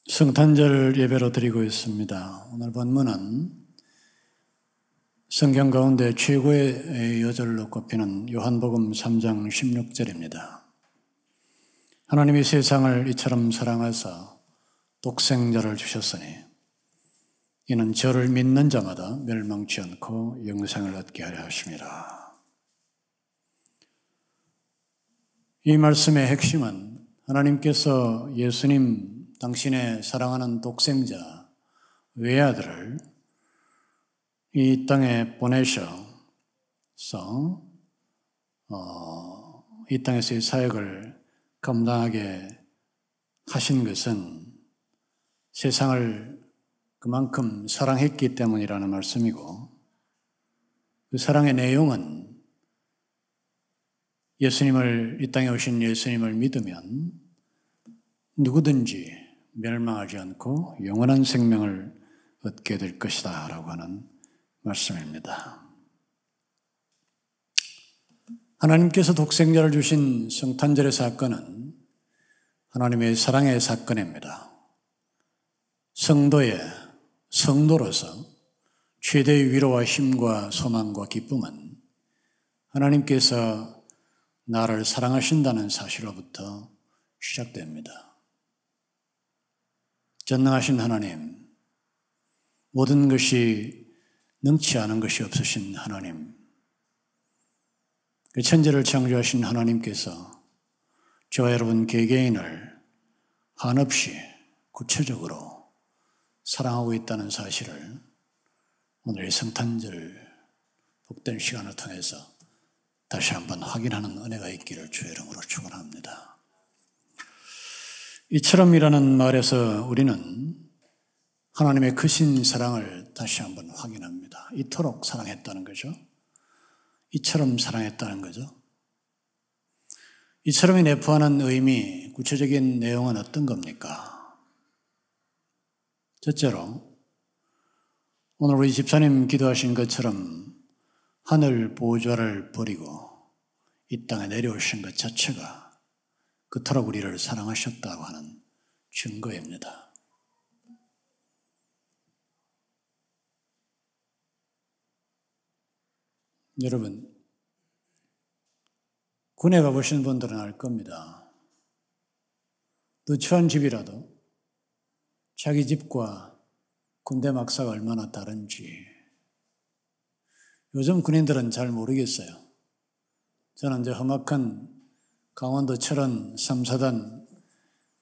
성탄절 예배로 드리고 있습니다. 오늘 본문은 성경 가운데 최고의 여절로 꼽히는 요한복음 3장 16절입니다. 하나님이 세상을 이처럼 사랑하사 독생자를 주셨으니 이는 저를 믿는 자마다 멸망치 않고 영생을 얻게 하려 하심이라. 이 말씀의 핵심은 하나님께서 예수님 당신의 사랑하는 독생자 외아들을 이 땅에 보내셔서 이 땅에서의 사역을 감당하게 하신 것은 세상을 그만큼 사랑했기 때문이라는 말씀이고, 그 사랑의 내용은 이 땅에 오신 예수님을 믿으면 누구든지 멸망하지 않고 영원한 생명을 얻게 될 것이다 라고 하는 말씀입니다. 하나님께서 독생자를 주신 성탄절의 사건은 하나님의 사랑의 사건입니다. 성도로서 최대의 위로와 힘과 소망과 기쁨은 하나님께서 나를 사랑하신다는 사실로부터 시작됩니다. 전능하신 하나님, 모든 것이 능치 않은 것이 없으신 하나님, 그 천지를 창조하신 하나님께서 저와 여러분 개개인을 한없이 구체적으로 사랑하고 있다는 사실을 오늘 이 성탄절 복된 시간을 통해서 다시 한번 확인하는 은혜가 있기를 주의 이름으로 축원합니다. 이처럼이라는 말에서 우리는 하나님의 크신 사랑을 다시 한번 확인합니다. 이토록 사랑했다는 거죠. 이처럼 사랑했다는 거죠. 이처럼이 내포하는 의미, 구체적인 내용은 어떤 겁니까? 첫째로 오늘 우리 집사님 기도하신 것처럼 하늘 보좌를 버리고 이 땅에 내려오신 것 자체가 그토록 우리를 사랑하셨다고 하는 증거입니다. 여러분, 군에 가보신 분들은 알 겁니다. 누추한 집이라도 자기 집과 군대 막사가 얼마나 다른지 요즘 군인들은 잘 모르겠어요. 저는 이제 험악한 강원도 철원 3사단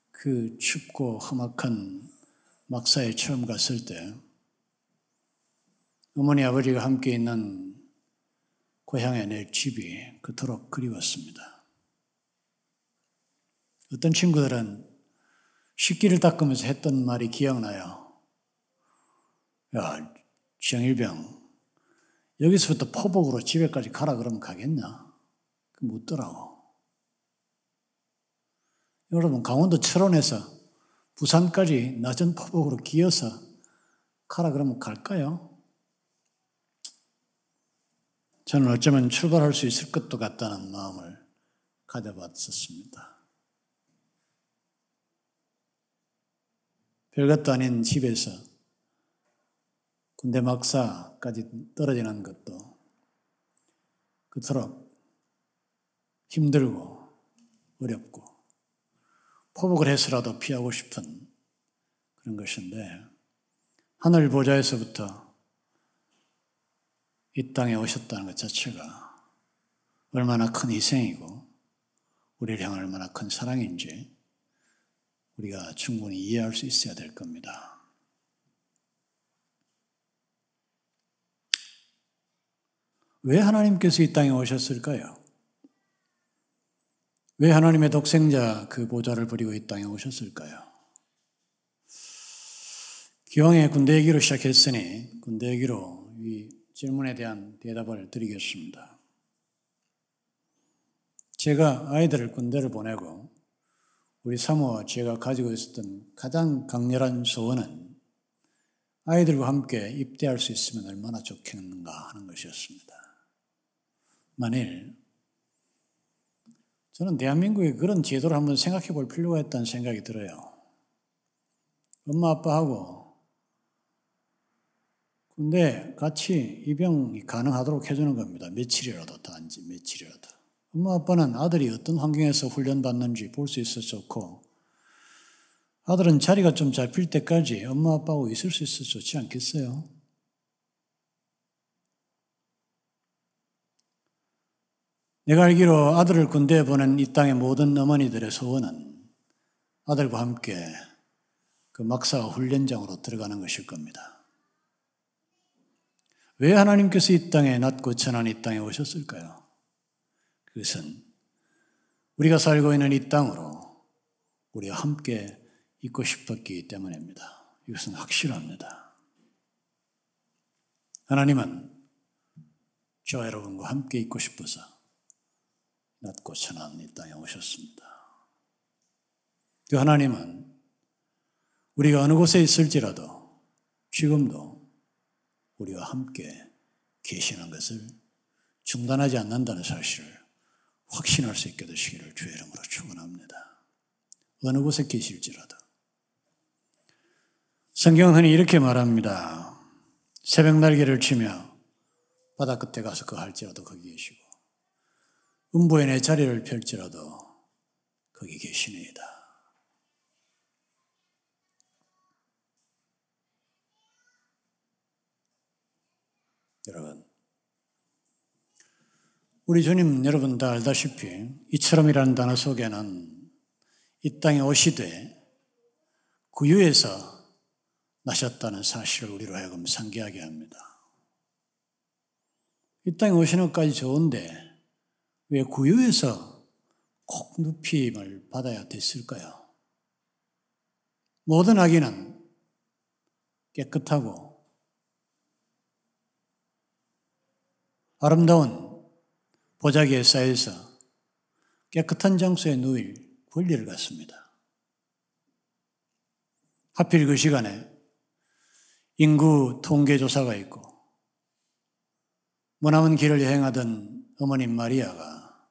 그 춥고 험악한 막사에 처음 갔을 때 어머니 아버지가 함께 있는 고향의 내 집이 그토록 그리웠습니다. 어떤 친구들은 식기를 닦으면서 했던 말이 기억나요. 야, 정일병, 여기서부터 포복으로 집에까지 가라 그러면 가겠냐? 그 묻더라고. 여러분, 강원도 철원에서 부산까지 낮은 포복으로 기어서 가라 그러면 갈까요? 저는 어쩌면 출발할 수 있을 것도 같다는 마음을 가져봤었습니다. 별것도 아닌 집에서 군대 막사까지 떨어지는 것도 그토록 힘들고 어렵고 포복을 해서라도 피하고 싶은 그런 것인데, 하늘 보좌에서부터 이 땅에 오셨다는 것 자체가 얼마나 큰 희생이고 우리를 향한 얼마나 큰 사랑인지 우리가 충분히 이해할 수 있어야 될 겁니다. 왜 하나님께서 이 땅에 오셨을까요? 왜 하나님의 독생자 그 보좌를 버리고 이 땅에 오셨을까요? 기왕에 군대 얘기로 시작했으니 군대 얘기로 이 질문에 대한 대답을 드리겠습니다. 제가 아이들을 군대를 보내고 우리 사모와 제가 가지고 있었던 가장 강렬한 소원은 아이들과 함께 입대할 수 있으면 얼마나 좋겠는가 하는 것이었습니다. 만일 저는 대한민국의 그런 제도를 한번 생각해 볼 필요가 있다는 생각이 들어요. 엄마 아빠하고 근데 같이 입양이 가능하도록 해주는 겁니다. 며칠이라도 단지 며칠이라도. 엄마 아빠는 아들이 어떤 환경에서 훈련받는지 볼 수 있어서 좋고 아들은 자리가 좀 잡힐 때까지 엄마 아빠하고 있을 수 있어서 좋지 않겠어요? 내가 알기로 아들을 군대에 보낸 이 땅의 모든 어머니들의 소원은 아들과 함께 그 막사 훈련장으로 들어가는 것일 겁니다. 왜 하나님께서 이 땅에 낮고 천한 이 땅에 오셨을까요? 그것은 우리가 살고 있는 이 땅으로 우리와 함께 있고 싶었기 때문입니다. 이것은 확실합니다. 하나님은 저와 여러분과 함께 있고 싶어서 낮고 천한 이 땅에 오셨습니다. 그 하나님은 우리가 어느 곳에 있을지라도 지금도 우리와 함께 계시는 것을 중단하지 않는다는 사실을 확신할 수 있게 되시기를 주의 이름으로 축원합니다. 어느 곳에 계실지라도. 성경은 흔히 이렇게 말합니다. 새벽 날개를 치며 바다 끝에 가서 거할지라도 거기 계시고 음부에 내 자리를 펼지라도 거기 계시니이다. 여러분, 우리 주님 여러분 다 알다시피 이처럼이라는 단어 속에는 이 땅에 오시되 구유에서 나셨다는 사실을 우리로 하여금 상기하게 합니다. 이 땅에 오시는 것까지 좋은데 왜 구유에서 꼭 눕힘을 받아야 됐을까요? 모든 아기는 깨끗하고 아름다운 보자기에 쌓여서 깨끗한 장소에 누일 권리를 갖습니다. 하필 그 시간에 인구 통계조사가 있고 머나먼 길을 여행하던 어머님 마리아가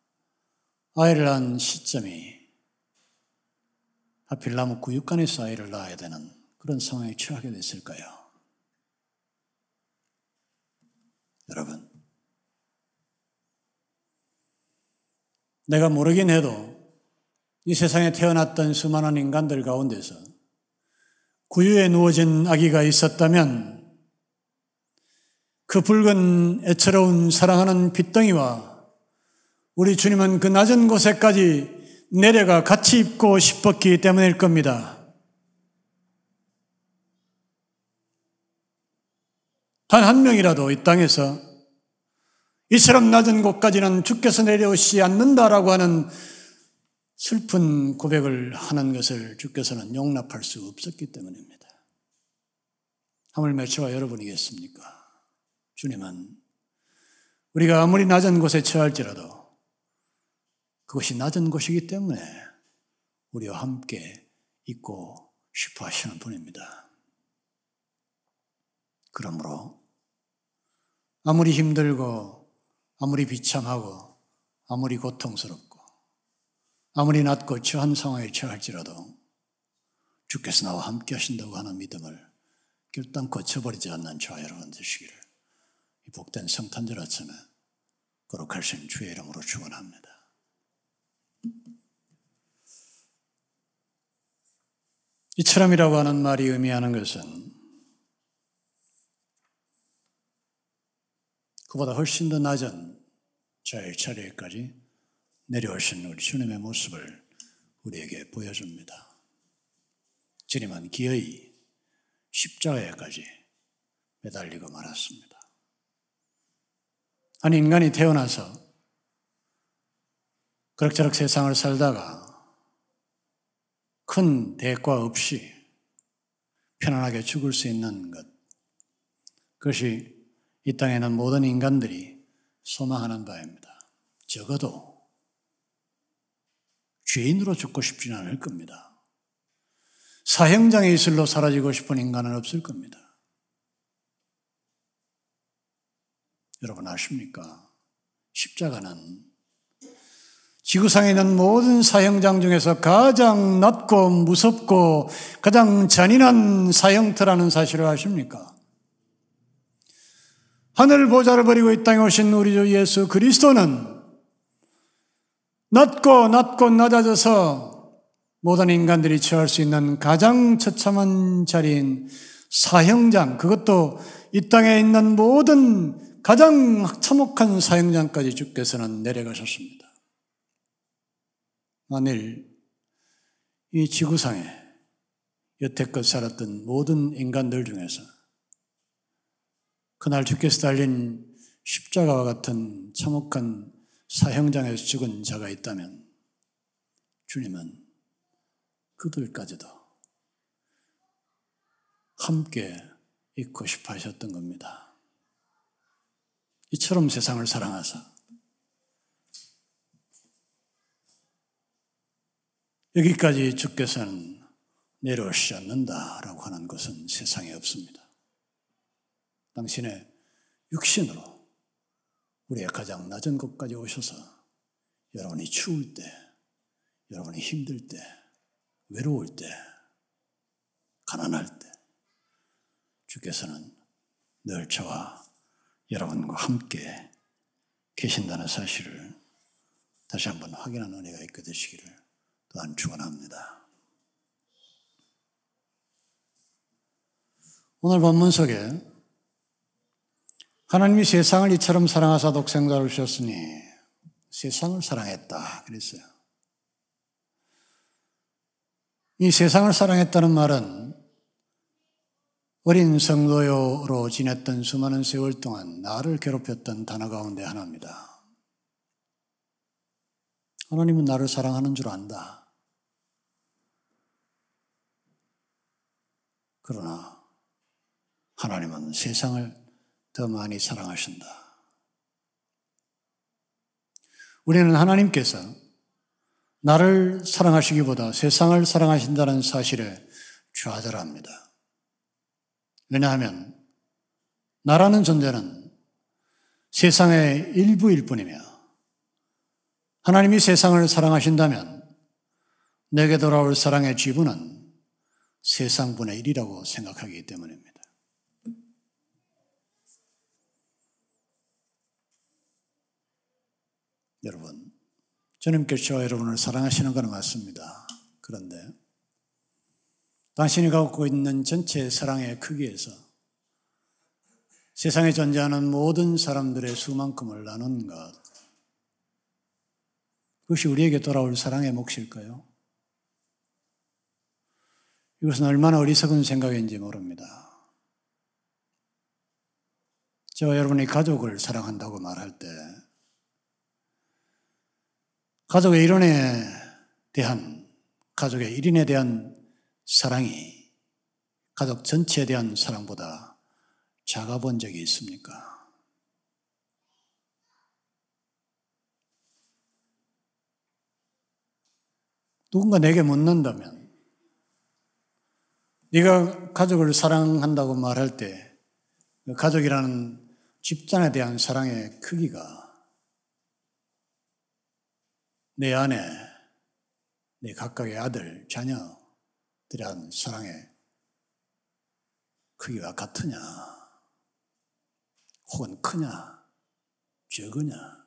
아이를 낳은 시점이 하필 나무 구육간에서 아이를 낳아야 되는 그런 상황에 처하게 됐을까요? 여러분, 내가 모르긴 해도 이 세상에 태어났던 수많은 인간들 가운데서 구유에 누워진 아기가 있었다면 그 붉은 애처로운 사랑하는 핏덩이와 우리 주님은 그 낮은 곳에까지 내려가 같이 입고 싶었기 때문일 겁니다. 단 한 명이라도 이 땅에서 이처럼 낮은 곳까지는 주께서 내려오시지 않는다라고 하는 슬픈 고백을 하는 것을 주께서는 용납할 수 없었기 때문입니다. 하물며 저와 여러분이겠습니까? 주님은 우리가 아무리 낮은 곳에 처할지라도 그것이 낮은 곳이기 때문에 우리와 함께 있고 싶어 하시는 분입니다. 그러므로 아무리 힘들고 아무리 비참하고 아무리 고통스럽고 아무리 낮고 처한 상황에 처할지라도 주께서 나와 함께 하신다고 하는 믿음을 결단코 저버리지 않는 저와 여러분 되시기를 이 복된 성탄절 아침에 거룩하신 주의 이름으로 축원합니다. 이처럼이라고 하는 말이 의미하는 것은 그보다 훨씬 더 낮은 자의 자리에까지 내려오신 우리 주님의 모습을 우리에게 보여줍니다. 주님은 기어이 십자가에까지 매달리고 말았습니다. 한 인간이 태어나서 그럭저럭 세상을 살다가 큰 대가 없이 편안하게 죽을 수 있는 것, 그것이 이 땅에는 모든 인간들이 소망하는 바입니다. 적어도 죄인으로 죽고 싶지는 않을 겁니다. 사형장의 이슬로 사라지고 싶은 인간은 없을 겁니다. 여러분 아십니까? 십자가는 지구상에 있는 모든 사형장 중에서 가장 낮고 무섭고 가장 잔인한 사형터라는 사실을 아십니까? 하늘 보좌를 버리고 이 땅에 오신 우리 주 예수 그리스도는 낮고 낮아져서 모든 인간들이 처할 수 있는 가장 처참한 자리인 사형장, 그것도 이 땅에 있는 모든 가장 참혹한 사형장까지 주께서는 내려가셨습니다. 만일 이 지구상에 여태껏 살았던 모든 인간들 중에서 그날 주께서 달린 십자가와 같은 참혹한 사형장에서 죽은 자가 있다면 주님은 그들까지도 함께 있고 싶어 하셨던 겁니다. 이처럼 세상을 사랑하사 여기까지 주께서는 내려오시지 않는다라고 하는 것은 세상에 없습니다. 당신의 육신으로 우리의 가장 낮은 곳까지 오셔서 여러분이 추울 때, 여러분이 힘들 때, 외로울 때, 가난할 때 주께서는 늘 저와 여러분과 함께 계신다는 사실을 다시 한번 확인하는 은혜가 있게 되시기를 또한 축원합니다. 오늘 본문 속에 하나님이 세상을 이처럼 사랑하사 독생자를 주셨으니 세상을 사랑했다 그랬어요. 이 세상을 사랑했다는 말은 어린 성도로 지냈던 수많은 세월 동안 나를 괴롭혔던 단어 가운데 하나입니다. 하나님은 나를 사랑하는 줄 안다. 그러나 하나님은 세상을 더 많이 사랑하신다. 우리는 하나님께서 나를 사랑하시기보다 세상을 사랑하신다는 사실에 좌절합니다. 왜냐하면 나라는 존재는 세상의 일부일 뿐이며 하나님이 세상을 사랑하신다면 내게 돌아올 사랑의 지분은 세상분의 1이라고 생각하기 때문입니다. 여러분, 주님께서 여러분을 사랑하시는 건 맞습니다. 그런데 당신이 갖고 있는 전체 사랑의 크기에서 세상에 존재하는 모든 사람들의 수만큼을 나눈 것, 그것이 우리에게 돌아올 사랑의 몫일까요? 이것은 얼마나 어리석은 생각인지 모릅니다. 저와 여러분이 가족을 사랑한다고 말할 때 가족의 일원에 대한, 가족의 1인에 대한 사랑이 가족 전체에 대한 사랑보다 작아본 적이 있습니까? 누군가 내게 묻는다면 네가 가족을 사랑한다고 말할 때 그 가족이라는 집단에 대한 사랑의 크기가 내 아내, 내 각각의 아들, 자녀들에 대한 사랑의 크기와 같으냐, 혹은 크냐, 적으냐.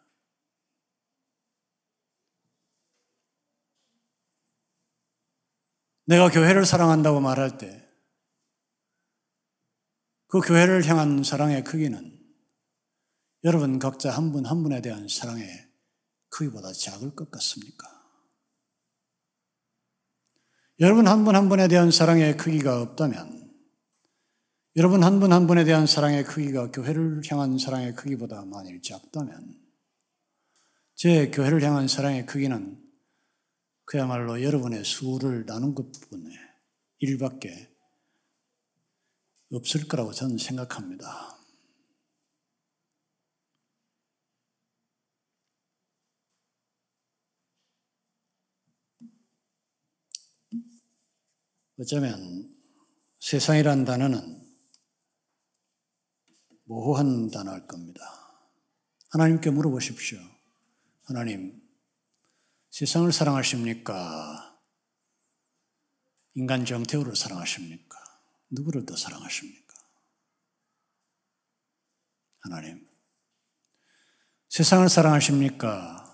내가 교회를 사랑한다고 말할 때 그 교회를 향한 사랑의 크기는 여러분 각자 한 분 한 분에 대한 사랑의 크기보다 작을 것 같습니까? 여러분 한 분 한 분에 대한 사랑의 크기가 없다면, 여러분 한 분 한 분에 대한 사랑의 크기가 교회를 향한 사랑의 크기보다 만일 작다면 제 교회를 향한 사랑의 크기는 그야말로 여러분의 수를 나눈 것뿐에 1밖에 없을 거라고 저는 생각합니다. 어쩌면 세상이라는 단어는 모호한 단어일 겁니다. 하나님께 물어보십시오. 하나님, 세상을 사랑하십니까? 인간 정태우를 사랑하십니까? 누구를 더 사랑하십니까? 하나님. 세상을 사랑하십니까?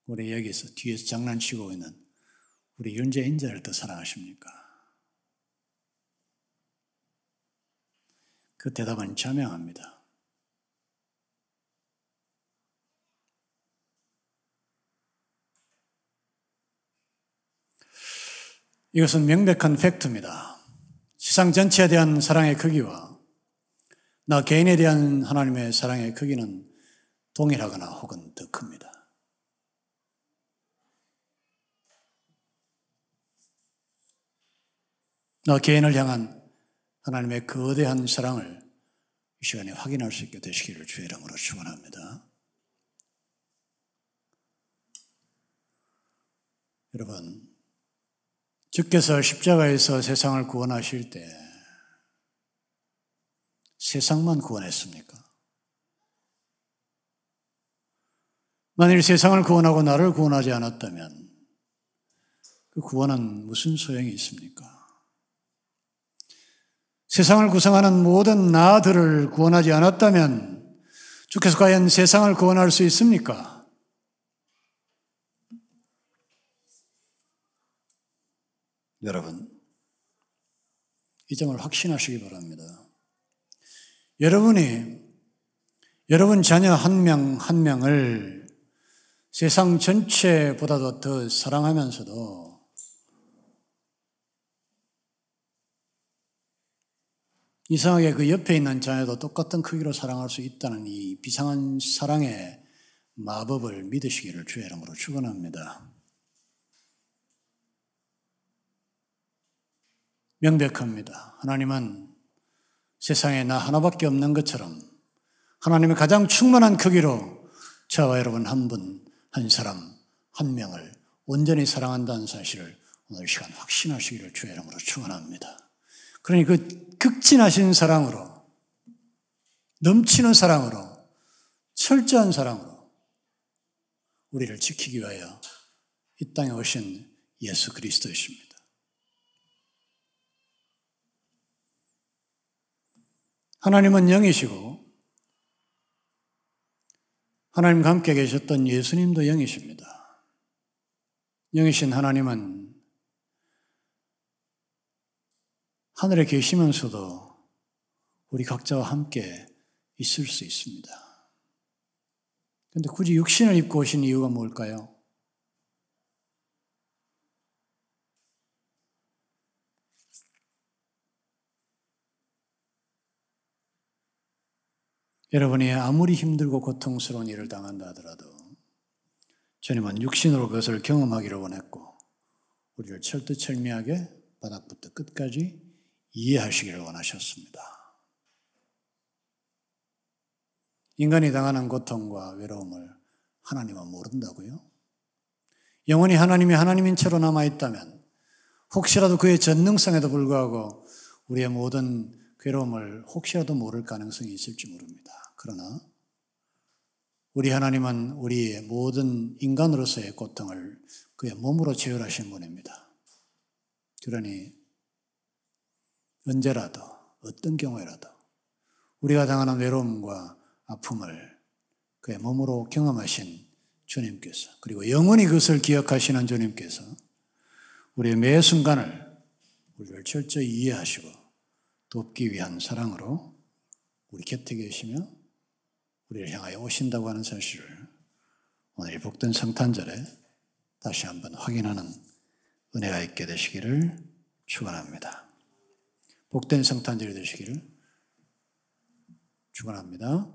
우리 여기서 뒤에서 장난치고 있는 우리 윤재인자를 더 사랑하십니까? 그 대답은 자명합니다. 이것은 명백한 팩트입니다. 세상 전체에 대한 사랑의 크기와 나 개인에 대한 하나님의 사랑의 크기는 동일하거나 혹은 더 큽니다. 나 개인을 향한 하나님의 거대한 사랑을 이 시간에 확인할 수 있게 되시기를 주의 이름으로 축원합니다. 여러분, 주께서 십자가에서 세상을 구원하실 때 세상만 구원했습니까? 만일 세상을 구원하고 나를 구원하지 않았다면 그 구원은 무슨 소용이 있습니까? 세상을 구성하는 모든 나들을 구원하지 않았다면 주께서 과연 세상을 구원할 수 있습니까? 여러분, 이 점을 확신하시기 바랍니다. 여러분 자녀 한 명 한 명을 세상 전체보다도 더 사랑하면서도 이상하게 그 옆에 있는 자녀도 똑같은 크기로 사랑할 수 있다는 이 비상한 사랑의 마법을 믿으시기를 주의 이름으로 축원합니다. 명백합니다. 하나님은 세상에 나 하나밖에 없는 것처럼 하나님의 가장 충만한 크기로 저와 여러분 한 분, 한 사람, 한 명을 온전히 사랑한다는 사실을 오늘 시간 확신하시기를 주의 이름으로 축원합니다. 그러니 그 극진하신 사랑으로, 넘치는 사랑으로, 철저한 사랑으로 우리를 지키기 위하여 이 땅에 오신 예수 그리스도이십니다. 하나님은 영이시고 하나님과 함께 계셨던 예수님도 영이십니다. 영이신 하나님은 하늘에 계시면서도 우리 각자와 함께 있을 수 있습니다. 그런데 굳이 육신을 입고 오신 이유가 뭘까요? 여러분이 아무리 힘들고 고통스러운 일을 당한다 하더라도 주님은 육신으로 그것을 경험하기를 원했고 우리를 철두철미하게 바닥부터 끝까지 이해하시기를 원하셨습니다. 인간이 당하는 고통과 외로움을 하나님은 모른다고요? 영원히 하나님이 하나님인 채로 남아있다면 혹시라도 그의 전능성에도 불구하고 우리의 모든 괴로움을 혹시라도 모를 가능성이 있을지 모릅니다. 그러나 우리 하나님은 우리의 모든 인간으로서의 고통을 그의 몸으로 제어하신 분입니다. 그러니 언제라도 어떤 경우에라도 우리가 당하는 외로움과 아픔을 그의 몸으로 경험하신 주님께서 그리고 영원히 그것을 기억하시는 주님께서 우리의 매 순간을 우리를 철저히 이해하시고 돕기 위한 사랑으로 우리 곁에 계시며 우리를 향하여 오신다고 하는 사실을 오늘 이 복된 성탄절에 다시 한번 확인하는 은혜가 있게 되시기를 축원합니다. 복된 성탄절이 되시기를 축원합니다.